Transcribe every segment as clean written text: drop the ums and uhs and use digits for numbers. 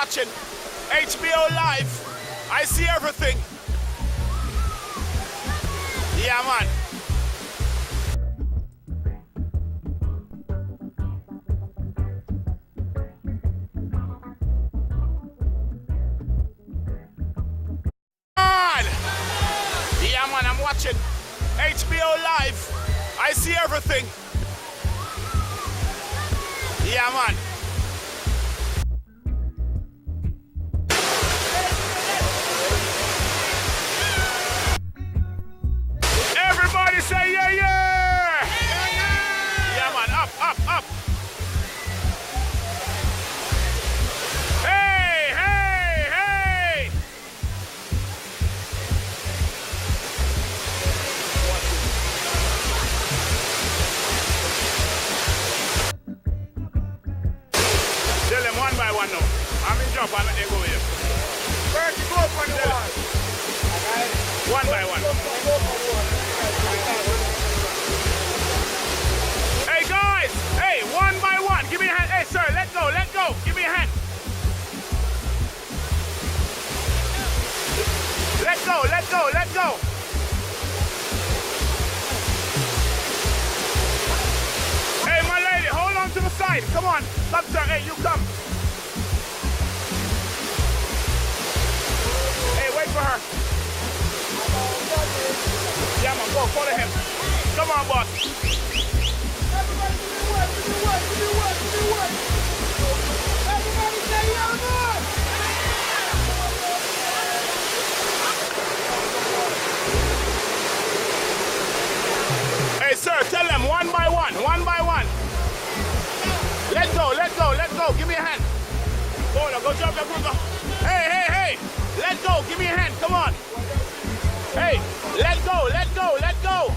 watching HBO Live. I see everything. Yeah, man. Yeah, man, I'm watching HBO Live. I see everything. Yeah, man. Everybody say yeah, yeah. Yeah, man, up, up, up. Hey, hey, hey. Tell them one by one now. I'm in jump, I'm not there go with you. First you go up on the wall. One by one. Hey guys, hey, one by one. Give me a hand. Hey sir, let go, let go. Give me a hand. Let go, let go, let go. Hey my lady, hold on to the side. Come on. Come sir, hey, you come. Hey, wait for her. Yeah, man, go, follow him. Come on, boss. Everybody do what? Everybody say yeah, man. Hey, sir, tell them one by one, one by one. Let go, let go, let go. Give me a hand. Go, now, go jump that group. Hey, hey, hey. Let go, give me a hand. Come on. Hey, let go, let go, let go.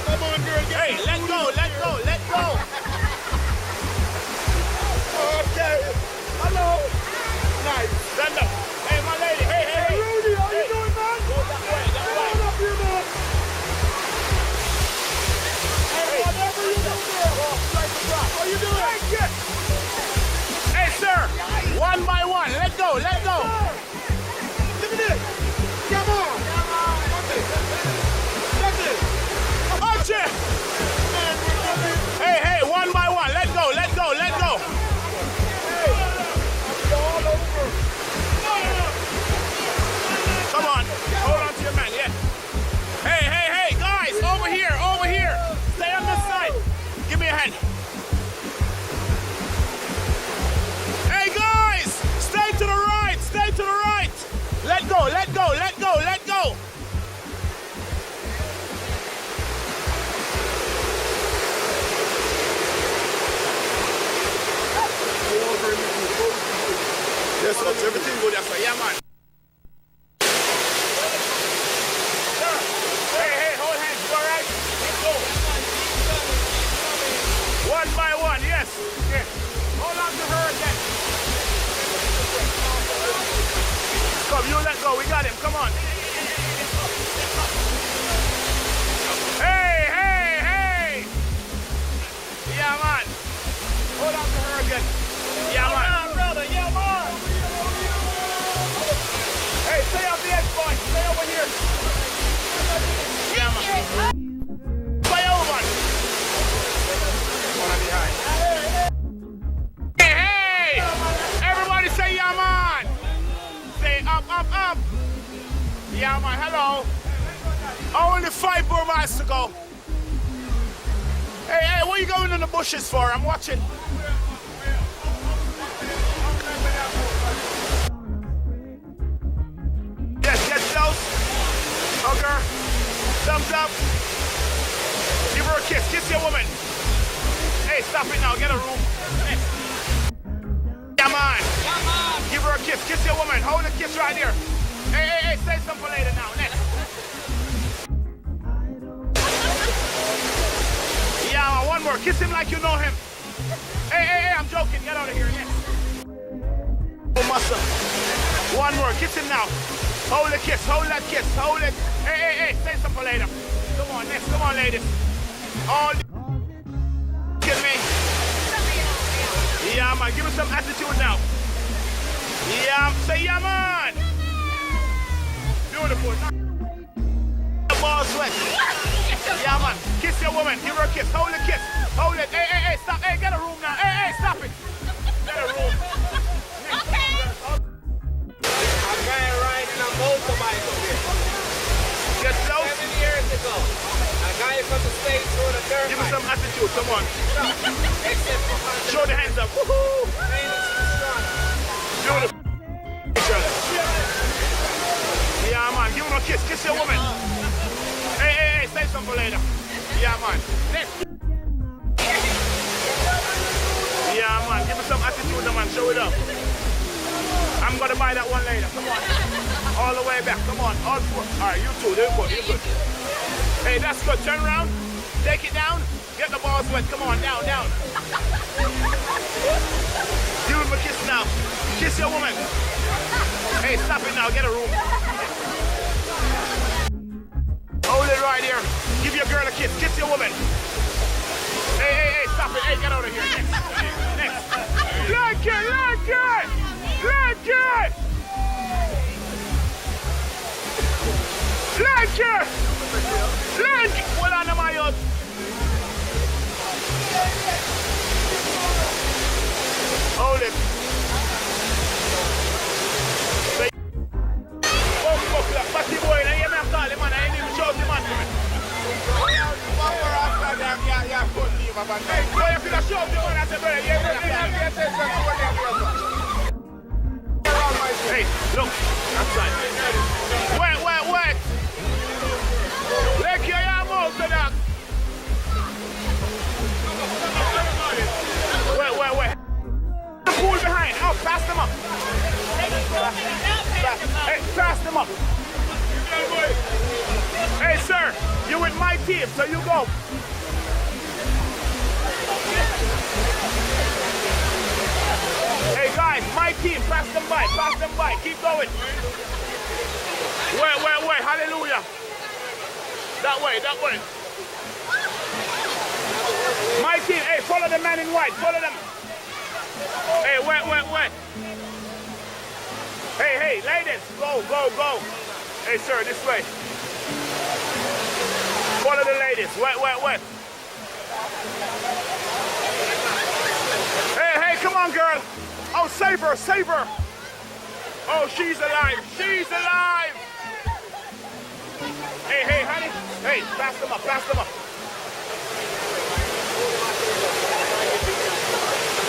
Come on, girl. Hey, let go, let go, let go. Okay. Hello. Nice. Stand up. Hey, my lady. Hey, hey, hey. Rudy, how you doing, man? Go that way, that Come way. on up here, man. Hey, whatever you do, girl. How you doing? Thank you. Hey, sir. One by one. Let go, let go. Look at this. Come on. That's it. Watch it. Hey, hey, one by one. Let go, let go, let go. Come on. Hold on to your man, yeah. Hey, hey, hey, guys, over here, over here. Stay on this side. Give me a hand. Hey, guys, stay to the right, stay to the right. Let go, let go, let go, let go. Yes, folks, everything good. That's right. Yeah, man. Hey, hey, hold hands. You all right? Let's go. One by one, yes. Yeah. Hold on to her again. Come, you let go. We got him. Come on. Hey, hey, hey. Yeah, man. Hold on to her again. Yeah, man. Brother, yeah, man. Hey, stay off the edge, boy. Stay over here. Yeah, man. Stay over, man. One behind. Hey, hey! Everybody say, yeah, man. Say up, up, up. Yeah, man. Hello. Only 5 more miles to go. Hey, hey, what are you going in the bushes for? I'm watching. Yes, get close. Hug her. Thumbs up. Give her a kiss. Kiss your woman. Hey, stop it now. Get a room. Next. Yeah, man. Give her a kiss. Kiss your woman. Hold the kiss right here. Hey, hey, hey. Say something later now. Next. Yeah, man. One more. Kiss him like you know him. Hey, hey, hey. I'm joking. Get out of here. Next. Muscle. One more. Kiss him now. Hold the kiss. Hold that kiss. Hold it. Hey, hey, hey. Say something later. Come on, next. Come on, ladies. All kiss me. Yeah, man. Give us some attitude now. Yeah, say yeah, man. Beautiful. The ball's wet. Yeah, man. Kiss your woman. Give her a kiss. Hold the kiss. Hold it. Hey, hey, hey, stop. Hey, get a room now. Hey, hey, stop it. Get a room. Okay. A guy riding a motorbike up here. Get close. 7 years ago. A guy from the States rode a dirt Give me some attitude. Come on. Except for my Show the hands up. Woohoo. Beautiful. Yeah, man. Give him a kiss. Kiss your woman. Hey, hey, hey. Save some for later. Yeah, man. Next. Yeah, man. Give me some attitude, man. Show it up. I'm going to buy that one later. Come on. All the way back. Come on. All four. All right, you two. They're good. You're good. Hey, that's good. Turn around. Take it down. Get the balls wet. Come on. Down, down. Give him a kiss now. Kiss your woman. Hey, stop it now. Get a room. Hold it right here. Give your girl a kiss. Kiss your woman. Hey, hey, hey, stop it. Hey, get out of here. Next. Next. Like it, like it. Like it. Like it. Like it. Hold on, my youth. Hold it. Party boy, now you have call him, man. I ain't even show the man to me. Boy, you could have showed the man. I said, brother, you ain't Hey, look, outside. Wait, wait, wait. Let your arm out to that. Wait, wait, wait. The pool behind. Oh, pass them up. Hey, pass them up. Hey, sir, you with my team, so you go. Hey, guys, my team, pass them by, keep going. Wait, hallelujah. That way. My team, hey, follow the man in white, follow them. Hey, wait. Hey, ladies, go. Hey, sir, this way. Follow the ladies. Wait. Hey, come on, girl. Oh, save her. Oh, she's alive. Hey, honey. Hey, pass them up.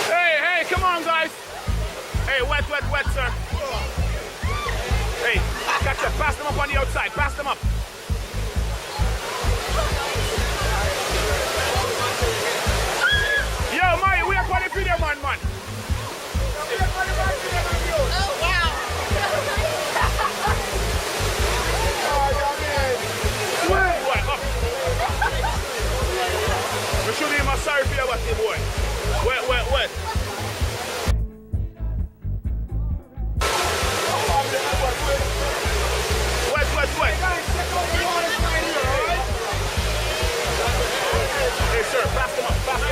Hey, come on, guys. Hey, wet, sir. Hey, catch up. Pass them up on the outside. Pass them up. Yo, Maya, we are going to video, man. Oh, wow. What? Up. We should be my sorry for you, boy. Wait. Wet. Hey, sir, pass them up. Pass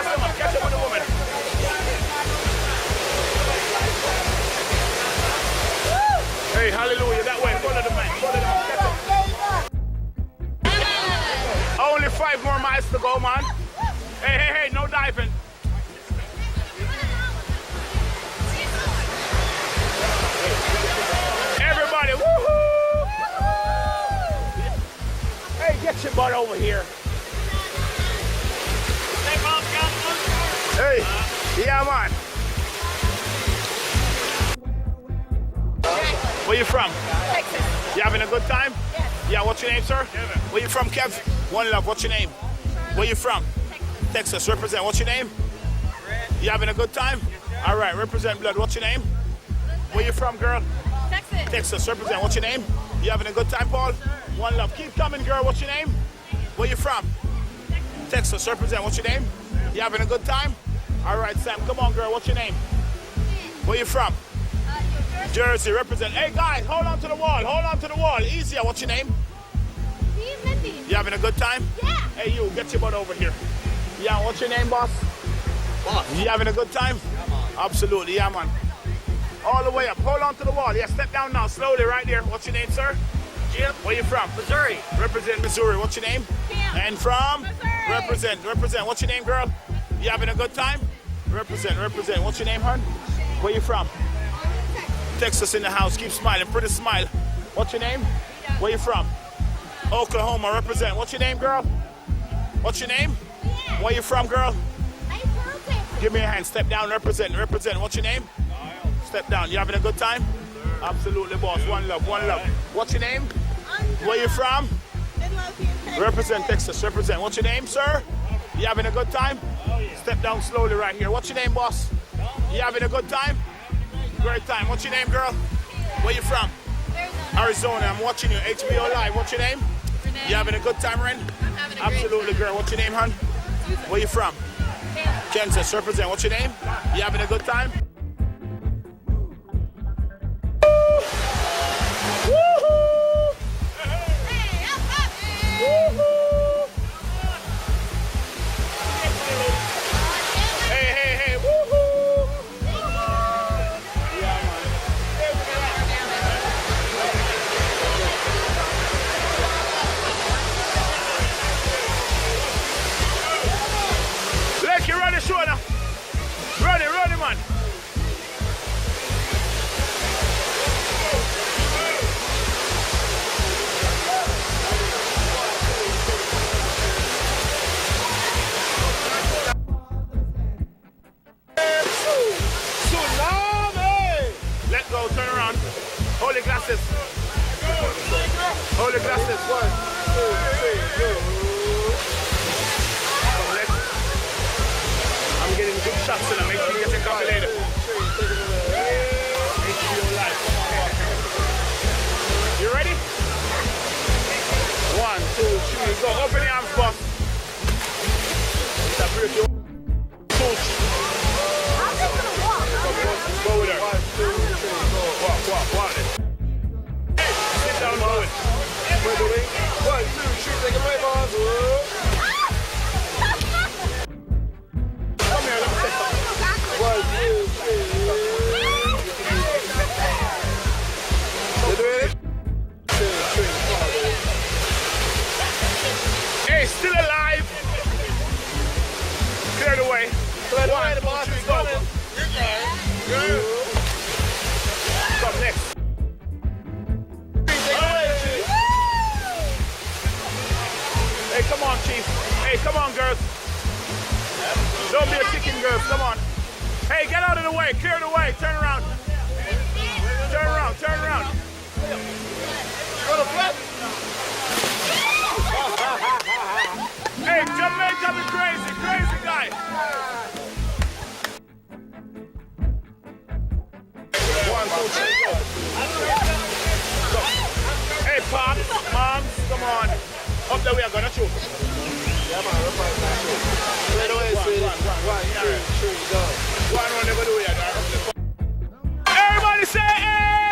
them up. Catch up with the woman. Hey, hallelujah. That way. Follow the man. Catch up. Only 5 more miles to go, man. Hey, no diving. Everybody, woohoo! Hey, get your butt over here. Hey, yeah, man. Where you from? Texas. You having a good time? Yes. Yeah, what's your name, sir? Kevin. Where you from, Kev? One love, what's your name? Where you from? Texas, represent. What's your name? Red. You having a good time? All right, represent blood. What's your name? Where you from, girl? Texas. Texas, represent. What's your name? You having a good time, Paul? One love. Keep coming, girl. What's your name? Where you from? Texas, represent. What's your name? You having a good time? All right, Sam. Come on, girl. What's your name? Where you from? Jersey, represent. Hey, guys, hold on to the wall. Easier. What's your name? You having a good time? Yeah. Hey, you, get your butt over here. Yeah, what's your name, boss? Boss. You having a good time? Come on. Absolutely, yeah, man. All the way up. Hold on to the wall. Yeah, step down now. Slowly right there. What's your name, sir? Jim. Where you from? Missouri. Represent Missouri. What's your name? Kim. And from? Missouri. Represent. What's your name, girl? You having a good time? Represent. What's your name, hon? Where you from? Texas in the house. Keep smiling. Pretty smile. What's your name? Where you from? Oklahoma. Represent. What's your name, girl? What's your name? Where you from, girl? Give me a hand. Step down. Represent. What's your name? Step down. You having a good time? Absolutely, boss. One love. What's your name? Where you from? Represent Texas. Represent. What's your name, sir? You having a good time? Step down slowly right here. What's your name, boss? You having a good time? Great time. What's your name, girl? Where you from? Arizona. I'm watching you. HBO Live. What's your name? Renee. You having a good time, Ren? I'm having a great Absolutely, time. girl. What's your name, hon? Where you from? Kansas. Represent. What's your name? You having a good time? Woohoo! Hey, up, up. Hey, woohoo! Yeah, man. Look, you run the show now. Run it, man. Tsunami! Let go, turn around. Hold the glasses. Hold the glasses. 1, 2, 3, go. Come, let's. I'm getting good shots and I make sure you get a copy later. HBO Live. You ready? 1, 2, 3, go. Open the arms, boss. It's a break. Go with her. 1, 2, 3, go. Walk. Hey, sit down, go with. Wait, 1, 2, 3, take it away, boss. Come here, let me say something. 1, 2, 3. You doing it? 2, 3, 4. Hey, still alive. Clear the way. Clear the way, 1, the 2, boss 3, is go. coming. Come next. Take it away, Chief. Hey, come on, Chief. Hey, come on, girls. Don't be a chicken, girls. Come on. Hey, get out of the way. Clear the way. Turn around. Turn around. Go to flip. Hey, Jamaica be crazy guy. 1, 2, 3, go. Go. Hey, pops, moms, come on. Up there we are gonna shoot. Yeah, man, we're fighting that shit. Clear the way, sweetie. 1, 2, 3, go. One, never do it. Everybody say, hey!